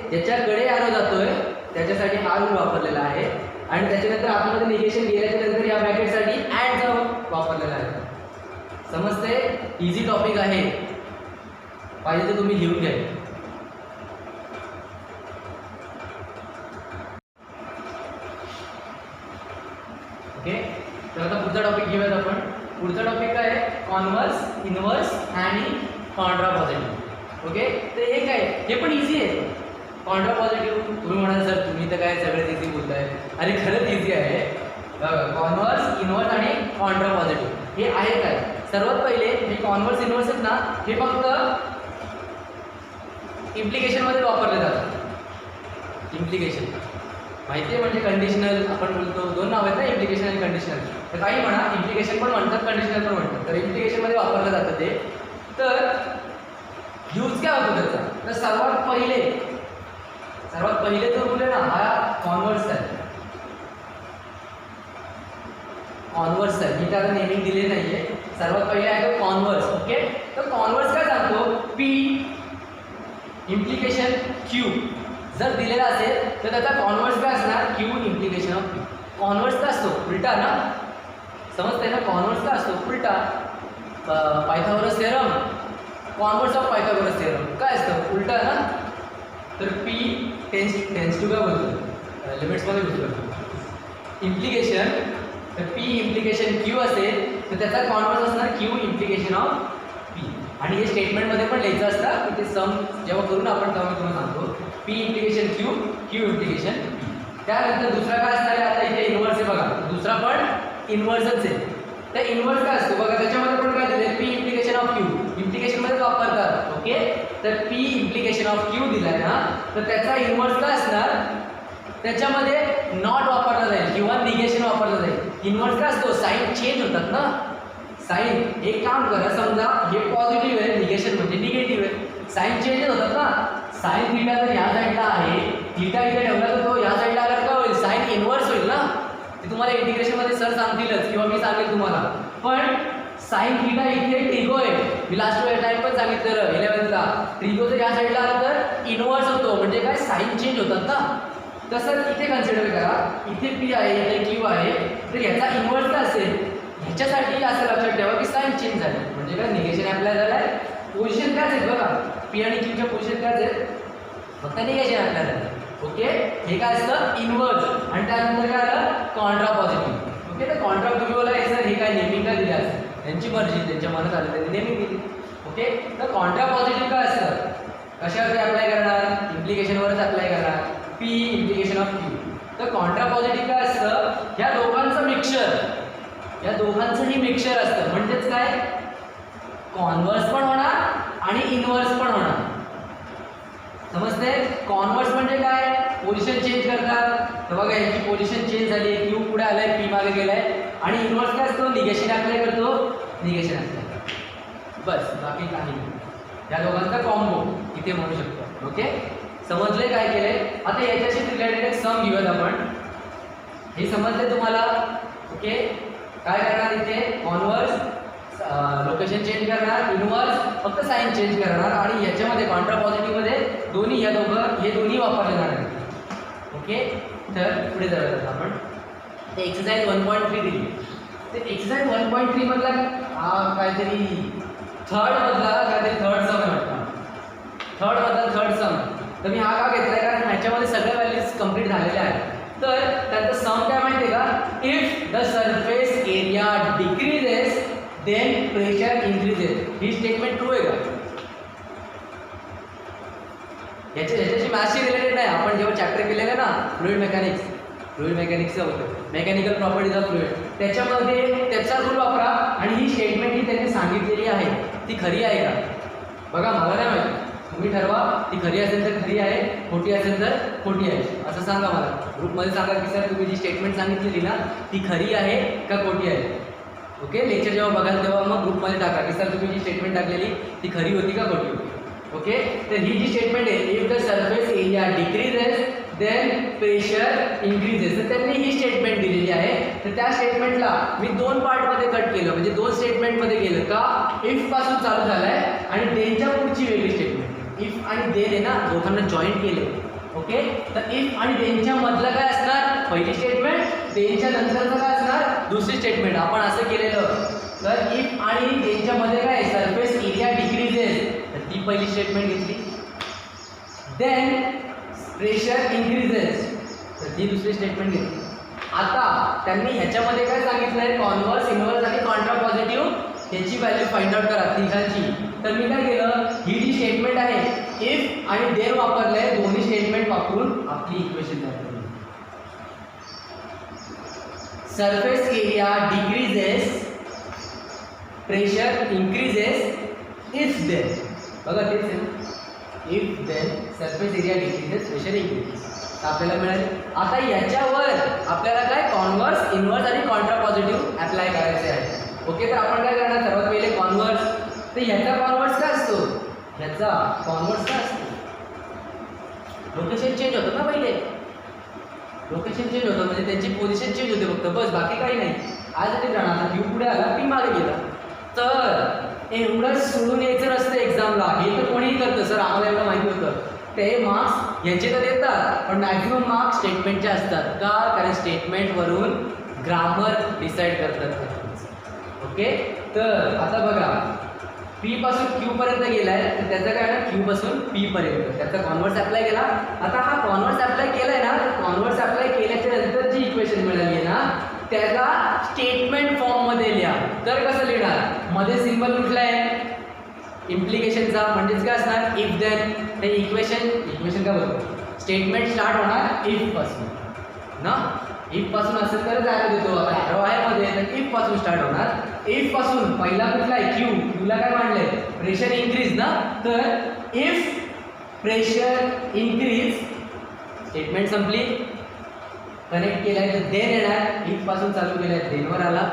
ज्याच्याकडे ॲरो जातोय त्याच्यासाठी हा रूल वापरलेला आहे. आणि त्याच्यानंतर आतमध्ये निगेशन गेल्याच्या नंतर या ब्रॅकेटसाठी अँडचा वापरलेला आहे. समजते, इझी टॉपिक आहे, पाहिजे तर तुम्ही लिहून घ्या. ओके, तर आता पुढचा टॉपिक घेऊयात आपण. पुढचा टॉपिक काय आहे, कॉन्व्हर्स, इनव्हर्स आणि कॉन्ट्रा पॉझिटिव्ह. ओके, तर हे काय, हे पण इझी आहे. कॉन्ट्रा पॉझिटिव्ह तुम्ही म्हणाल सर तुम्ही तर काय सगळ्यात इझी बोलताय, आणि खरंच इझी आहे. कॉन्व्हर्स, इनव्हर्स आणि कॉन्ट्रा पॉझिटिव्ह हे आहे काय. सर्वात पहिले हे कॉन्व्हर्स इनव्हर्स आहेत ना, हे फक्त इम्प्लिकेशनमध्ये वापरले जातात. इम्प्लिकेशन माहिती आहे, म्हणजे कंडिशनल आपण बोलतो, दोन नाव आहेत ना, इम्प्लिकेशन आणि कंडिशनल. तर काही म्हणा, इम्प्लिकेशन पण म्हणतात, कंडिशनल पण म्हणतात. तर इम्प्लिकेशनमध्ये वापरलं जातं ते. तर यूज काय होतो त्याचा, तर सर्वात पहिले जो रूल आहे ना, हा कॉन्व्हर्स आहे. कॉन्व्हर्स आहे, मी त्याला नेमिंग दिले नाही आहे. सर्वात पहिले आहे तो कॉन्व्हर्स. ओके, तर कॉन्व्हर्स काय सांगतो, पी इम्प्लिकेशन क्यू जर दिलेला असेल तर त्याचा कॉन्व्हर्स काय असणार, Q implication of P. Converse काय असतो, उलटा ना. समजते ना, कॉन्व्हर्स काय असतो, उलटा. Pythagoras theorem, converse of Pythagoras theorem काय असतं, उलटा ना. तर पी टेन्स टू काय बोलतो, लिमिट्समध्ये बोलतो. इम्प्लिकेशन, तर पी इम्प्लिकेशन क्यू असेल तर त्याचा कॉन्व्हर्स असणार क्यू इम्प्लिकेशन ऑफ पी. आणि हे स्टेटमेंटमध्ये पण लिहायचं असतं की ते सम जेव्हा करून आपण तेव्हा तुम्हाला सांगतो, P implication Q, Q implication P. त्यानंतर दुसरा काय असणार आहे, आता इथे इन्व्हर्स आहे बघा, दुसरा पण इन्व्हर्सच आहे. तर इन्व्हर्स काय असतो बघा, त्याच्यामध्ये पण काय दिलं, पी इम्प्लिकेशन ऑफ क्यू, इम्प्लिकेशनमध्येच वापरतात. ओके, तर पी इम्प्लिकेशन ऑफ क्यू दिलाय ना, तर त्याचा इन्व्हर्स काय असणार, त्याच्यामध्ये नॉट वापरला जाईल किंवा निगेशन वापरलं जाईल. इन्व्हर्स काय असतो, साईन चेंज होतात ना. साईन, एक काम करा, समजा हे पॉझिटिव्ह आहे, निगेशन म्हणजे निगेटिव्ह आहे, साईन चेंज होतात ना. साईन थीटा जर या साईडला आहे, थीटा इथे ठेवला तर तो या साईडला आला काय होईल, साईन इन्व्हर्स होईल ना. ते तुम्हाला इंटिग्रेशनमध्ये सर सांगतीलच किंवा मी सांगेल तुम्हाला. पण साईन थीटा इथे ट्रिगो आहे, मी लास्ट टाइम पण सांगितलं 11th ला. ट्रिगो जर या साईडला आला तर इन्व्हर्स होतो, म्हणजे काय साईन चेंज होतात ना. तसंच इथे कन्सिडर करा, इथे पी आहे, इथे क्यू आहे, तर याचा इन्व्हर्स काय असेल, ह्याच्यासाठी असं लक्षात ठेवा की साईन चेंज झाली, म्हणजे काय निगेशन अप्लाय झालं आहे. पोझिशन कायच आहेत बघा, पी आणि क्यूच्या पोझिशन कायच आहेत, फक्त निगेशन अप्लाय झालं. ओके, हे काय असतं इन्व्हर्स. आणि त्यानंतर काय आलं, कॉन्ट्रा पॉझिटिव्ह. ओके, तर कॉन्ट्रा पॉझिटिव्हला हे सर हे काय नेमिंग काय दिली असतं, त्यांची मर्जी, त्यांच्या मनात आलं त्यांनी नेमिंग दिली. ओके, तर कॉन्ट्रा पॉझिटिव्ह काय असतं, कशावरती अप्लाय करणार, इम्प्लिकेशनवरच अप्लाय करणार. पी इम्प्लिकेशन ऑफ क्यू, तर कॉन्ट्रा पॉझिटिव्ह काय असतं, या दोघांचं मिक्सचर, या दोघांचंही मिक्सचर असतं. म्हणजेच काय, कॉन्व्हर्स पण होणार आणि इनव्हर्स पण होणार. समजते? कॉन्व्हर्स म्हणजे काय, पोझिशन चेंज करतात. तर बघा याची पोझिशन चेंज झाली, क्यू पुढे आलाय, पी मागे गेलाय. आणि इनव्हर्स काय असतो, निगेशन अप्लाय करतो, निगेशन अप्लाय करतो. बस, बाकी काही नाही. या दोघांचा कॉम्बो इथे म्हणू शकतो. ओके, समजले काय केलंय. आता याच्याशी रिलेटेड एक सम घेऊयात आपण. हे समजले तुम्हाला? ओके, काय करणार इथे, कॉन्व्हर्स लोकेशन चेंज करणार, इनव्हर्स फक्त साइन चेंज करणार. आणि याच्यामध्ये कॉन्ट्रा पॉझिटिव्हमध्ये दोन्ही, या दोघं हे दोन्ही वापरले जाणार आहेत. ओके, तर पुढे जाऊयात आपण. ते एक्सरसाइज 1.3 दिली. ते एक्सरसाइज 1.3 मधला काहीतरी थर्ड सम वाटतं, थर्ड सम. तर मी हा का घेतलाय, कारण ह्याच्यामध्ये सगळ्या व्हॅल्यूज कंप्लीट झालेल्या आहेत. तर त्याचं सम काय माहिती आहे का, if the surface area decreases then pressure increases. ही स्टेटमेंट ट्रू आहे का? याच्याशी मॅथ्सशी रिलेटेड नाही. आपण जेव्हा चॅप्टर केलेलं ना फ्लुइड मेकॅनिक्सचं होतं, मेकॅनिकल प्रॉपर्टीज ऑफ फ्लुइड, त्याच्यामध्ये त्याचा रूल वापरा. आणि ही स्टेटमेंट ही त्यांनी सांगितलेली आहे, ती खरी आहे का बघा, मला नाही माहिती. तुम्ही ठरवा, ती खरी असेल तर खरी आहे, खोटी असेल तर खोटी आहे. असं सांगा मला ग्रुपमध्ये, सांगा की सर तुम्ही जी स्टेटमेंट सांगितलेली ना ती खरी आहे का खोटी आहे. ओके, लेक्चर जेव्हा बघाल तेव्हा मग ग्रुपमध्ये टाका की सर तुम्ही जी स्टेटमेंट टाकलेली ती खरी होती का खोटी होती. ओके, तर ही जी स्टेटमेंट आहे, if the surface area decreases then pressure increases, तर त्यांनी ही स्टेटमेंट दिलेली आहे. तर त्या स्टेटमेंटला मी दोन पार्टमध्ये कट केलं, म्हणजे दोन स्टेटमेंटमध्ये गेलं का. इफ पासून चालू झालाय आणि देनच्या पुढची वेगळी स्टेटमेंट. इफ आणि देन आहे ना, दोघांना जॉईंट केले. ओके, तर इफ आणि देनच्या मधलं काय असणार, पहिली स्टेटमेंट. देनच्या नंतरचं काय असणार, दुसरी स्टेटमेंट. आपण असं केलेलं, तर इफ आणि देनच्या मध्ये काय, सरफेस एरिया डिक्रीजेस, तर ती पहिली स्टेटमेंट घेतली. देन प्रेशर इंक्रीजेस, तर ती दुसरी स्टेटमेंट घेतली. आता त्यांनी ह्याच्यामध्ये काय सांगितलंय, कॉन्व्हर्स, इनव्हर्स आणि कॉन्ट्रा पॉझिटिव्ह याची व्हॅल्यू फाइंड आउट करा तिघांची. तर मी काय केलं, ही जी स्टेटमेंट आहे इफ आणि देन वापरले, दोन्ही स्टेटमेंट वापरून आपली इक्वेशन तयार केली. Surface area decreases pressure increases if then, बघा तेच आहे, if then surface area decreases pressure increases आपल्याला मिळाले. आता याच्यावर आपल्याला काय, कॉन्व्हर्स, इनव्हर्स आणि कॉन्ट्रा पॉझिटिव्ह अप्लाय करायचे आहे. ओके, तर आपण काय करणार, सर्वात पहिले कॉन्व्हर्स. तर ह्याचा कॉन्व्हर्स काय असतो, ह्याचा कॉन्व्हर्स काय असतो, लोकेशन चेंज होतं ना, पहिले लोकेशन चेंज होतं म्हणजे त्यांची पोझिशन चेंज होते फक्त, बस बाकी काही नाही. आज ते जाणार, क्यू पुढे आला, पी मागे गेला. तर एवढंच सोडून यायचं नसतं एक्झामला. हे तर कोणीही करतं, सर आम्हाला एवढं माहिती होतं. ते मार्क्स यांचे तर देतात, पण मॅक्झिमम मार्क्स स्टेटमेंटचे असतात का, कारण स्टेटमेंटवरून ग्रामर डिसाईड करतात. ओके, तर आता बघा, पी पासून क्यू पर्यंत गेलाय, तर त्याचं काय ना, क्यू पासून पी पर्यंत त्याचा कॉन्व्हर्स अप्लाय केला. आता हा कॉन्व्हर्स अप्लाय केलाय ना, कॉन्व्हर्स अप्लाय केल्याच्या नंतर जी इक्वेशन मिळाली आहे ना, त्याला स्टेटमेंट फॉर्ममध्ये लिहा. तर कसं लिहिणार, मध्ये सिम्बल कुठला आहे, इम्प्लिकेशनचा, म्हणजेच काय असणार, इफ देन. हे इक्वेशन काय बोलतो, स्टेटमेंट स्टार्ट होणार इफ पासून ना, इफ पासून असेल तर जायला देतो. आता आहे मध्ये, तर इफ पासून स्टार्ट होणार. इफ पासून पहिला कुठला आहे, क्यू. क्यूला काय मांडलंय, प्रेशर इन्क्रीज ना, तर इफ प्रेशर इन्क्रीज, स्टेटमेंट संपली. कनेक्ट केलाय तर देन येणार, इफ पासून चालू केलाय देनवर आला.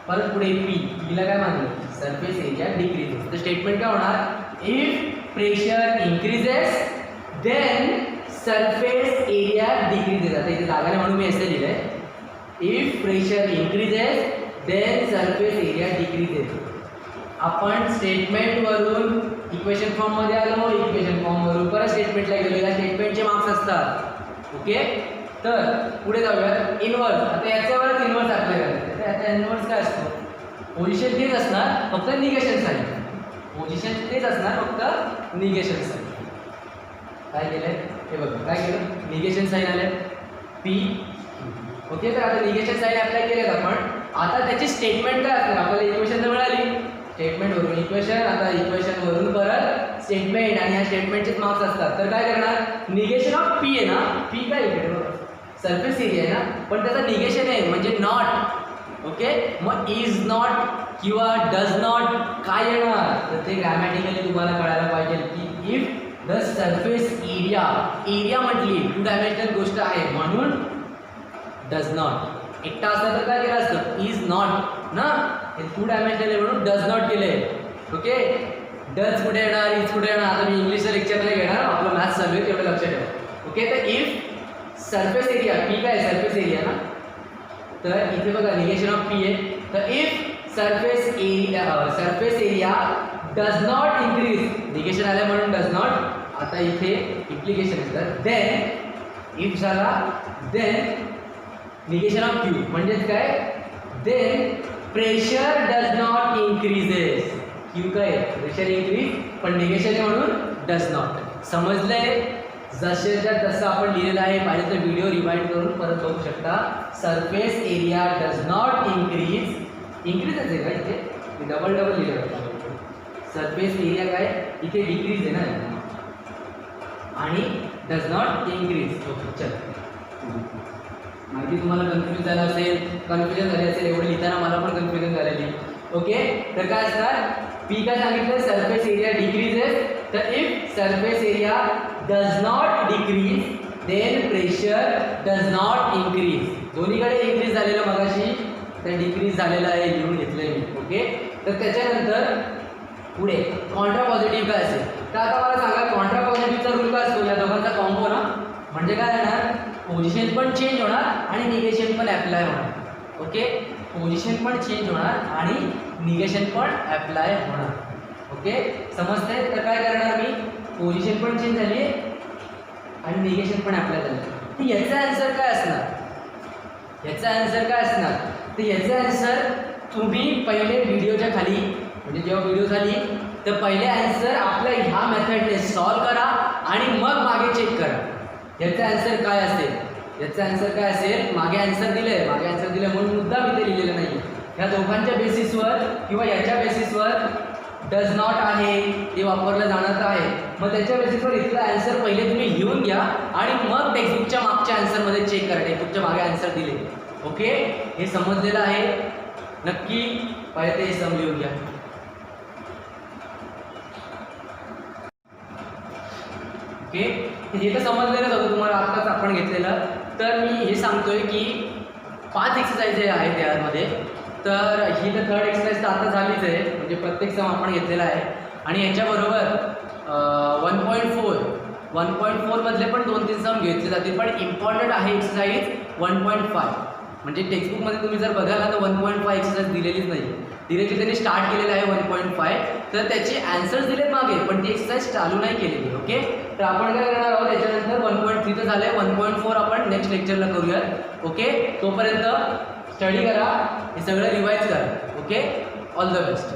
परत पुढे पीला काय मानलं, सरफेस एरिया डिक्रीजेस. तर स्टेटमेंट काय होणार, if pressure increases then surface area decreases. आता इथे जागा नाही म्हणून मी असं लिहिलंय, if pressure increases then surface area decreases. आपण स्टेटमेंटवरून इक्वेशन फॉर्ममध्ये आलो, इक्वेशन फॉर्मवरून परत स्टेटमेंटला गेलो. या स्टेटमेंटचे मार्क्स असतात. ओके, तर पुढे जाऊया, इनव्हर्स. आता याच्यावरच इनव्हर्स अप्लाय करायचं. तर आता इनव्हर्स काय असतो, पोझिशन तेच असणार, फक्त निगेशन साईन. पोझिशन तेच असणार, फक्त निगेशन साईन. काय केलंय हे बघा, काय केलं, निगेशन साईन आले पी. ओके, तर आता निगेशन साईन अप्लाय केलेत आपण. आता त्याची स्टेटमेंट काय असणार, आपल्याला इक्वेशन तर मिळाली, स्टेटमेंटवरून इक्वेशन, आता इक्वेशनवरून परत स्टेटमेंट, आणि ह्या स्टेटमेंटचेच मार्क्स असतात. तर काय करणार, निगेशन ऑफ पी आहे ना, पी काय इकडे सरफेस एरिया आहे ना, पण त्याचं निगेशन आहे म्हणजे नॉट. ओके, मग इज नॉट किंवा डज नॉट काय येणार, तर ते ग्रॅमॅटिकली तुम्हाला कळायला पाहिजे की if the surface area, area म्हटली 2 डायमेन्शनल गोष्ट आहे म्हणून डज नॉट. एकटा असता तर काय केलं असतं, इज नॉट ना, हे 2 डायमेन्शनल म्हणून डज नॉट केले. ओके, डज कुठे येणार, इज कुठे येणार, आता मी इंग्लिशचं लेक्चर नाही घेणार, आपलं मॅथ्स चालू आहे तेवढं लक्षात ठेवा. ओके, तर इफ सरफेस एरिया, पी काय सरफेस एरिया ना, तर इथे बघा निगेशन ऑफ पी आहे. तर if surface area does not increase, negation आलं म्हणून डज नॉट. आता इथे इम्प्लिकेशन येतं, देन इफ झाला देन निगेशन ऑफ क्यू म्हणजेच काय, then pressure does not increases. Q काय प्रेशर इन्क्रीज पण निगेशन आहे म्हणून डज नॉट. समजलंय, जसेच्या तसं आपण लिहिलेलं आहे, पाहिजे तर व्हिडिओ रिवाइंड करून परत बघू शकता. Surface area does not increase, इन्क्रीजच आहे का इथे, डबल लिहिलं होतं. सरफेस एरिया काय इथे डिक्रीज आहे ना, आणि डज नॉट इन्क्रीज. ओके, चल माहिती तुम्हाला कन्फ्युज झालं असेल, कन्फ्युजन झाले असेल, एवढं लिहिताना मला पण कन्फ्युजन झालेली. ओके, तर काय असणार, पी काय सांगितलं, सरफेस एरिया डिक्रीजेस. तर if surface area does not decrease then pressure does not increase. दोन्हीकडे इन्क्रीज झालेलं मगाशी, तर डिक्रीज झालेलं आहे, लिहून घेतलंय मी. ओके, तर त्याच्यानंतर पुढे कॉन्ट्रा पॉझिटिव्ह काय असेल, तर आता मला सांगा कॉन्ट्रा पॉझिटिव्हचा रूल काय असतो, या दोघांचा कॉम्बो ना, म्हणजे काय होणार, पोझिशन पण चेंज होणार आणि निगेशन पण ॲप्लाय होणार. ओके, पोझिशन पण चेंज होणार आणि निगेशन पण ॲप्लाय होणार. ओके, समजतंय. तर काय करणार मी, पोझिशन पण चेंज झाली आहे आणि निगेशन पण ॲप्लाय झालं. तर याचा आन्सर काय असणार, याचा आन्सर काय असणार, तर याचा आन्सर तुम्ही पहिले व्हिडिओच्या खाली, म्हणजे जेव्हा व्हिडिओ झाली तर पहिले आन्सर आपल्या ह्या मेथडने सॉल्व करा आणि मग मागे चेक करा याचा आन्सर काय असेल. याचा आन्सर काय असेल, मागे आन्सर दिले आहे, मागे आन्सर दिलं म्हणून मुद्दा मी ते लिहिलेलं नाही. ह्या दोघांच्या बेसिसवर किंवा याच्या बेसिसवर डज नॉट आहे ते वापरलं जाणार आहे, मग त्याच्या बेसिसवर इथलं आन्सर पहिले तुम्ही लिहून घ्या आणि मग टेक्स्टबुकच्या मागच्या आन्सरमध्ये चेक करा, टेक्स्टबुकच्या मागे आन्सर दिले. ओके, हे समजलेलं आहे नक्की, पहिले ते सम लिहून घ्या. ओके, हे तर समजलेलंच होतं तुम्हाला, आत्ताच आपण घेतलेलं. तर मी हे सांगतोय की 5 एक्सरसाइज आहेत यामध्ये. तर ही तर थर्ड एक्सरसाइज तर आता झालीच आहे, म्हणजे प्रत्येक सम आपण घेतलेला आहे. आणि याच्याबरोबर 1.4 मधले पण 2-3 सम घेतले जातील, पण इम्पॉर्टंट आहे एक्सरसाइज 1.5. म्हणजे टेक्स्टबुकमध्ये तुम्ही जर बघाल ना तर 1.5 एक्सरसाइज दिलेलीच नाही, डिरेक्टली त्यांनी स्टार्ट केलेलं आहे 1.5. तर त्याचे आन्सर्स दिलेत मागे, पण ती एक्सरसाइज चालू नाही केलेली. ओके, तर आपण काय करणार आहोत, त्याच्यानंतर 1.3 तर झालं आहे, 1.4 आपण नेक्स्ट लेक्चरला करूयात. ओके, तोपर्यंत स्टडी करा, हे सगळं रिवाईज करा. Okay, all the best.